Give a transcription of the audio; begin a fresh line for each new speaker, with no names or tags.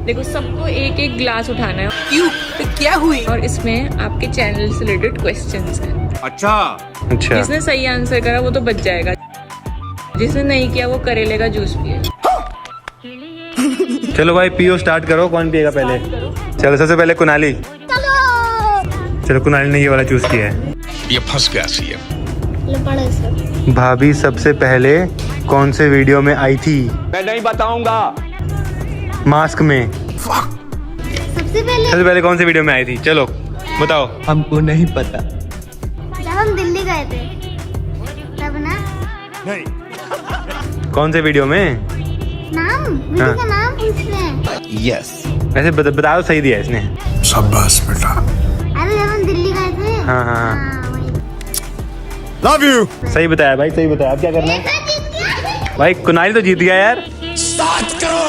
देखो सबको एक एक ग्लास उठाना है।
क्यों? क्या हुई?
और इसमें आपके चैनल से रिलेटेड क्वेश्चंस हैं।
अच्छा
जिसने सही आंसर करा वो तो बच जाएगा, जिसने नहीं किया वो करेले का जूस पिए।
चलो भाई पियो, स्टार्ट करो। कौन पिएगा पहले? चलो सबसे पहले कुनाली। चलो कुनाली ने ये वाला चूज किया है।
ये फंस गया सीएम।
भाभी सबसे पहले कौन से वीडियो में आई थी?
मैं नहीं बताऊंगा।
मास्क में।
सबसे
पहले कौन से वीडियो में आई थी? चलो बताओ।
हमको नहीं पता।
जब हम दिल्ली गए थे तब ना।
कौन से वीडियो में?
नाम वीडियो का नाम पूछ रहे हैं।
यस।
वैसे बताओ, सही दिया इसने।
शाबाश बेटा।
अरे जब हम दिल्ली गए थे।
हाँ, हाँ, हाँ।
वही।
Love you.
सही बताया भाई, सही बताया। अब क्या करना है भाई? कुनाली तो जीत गया यार।
स्टार्ट करो।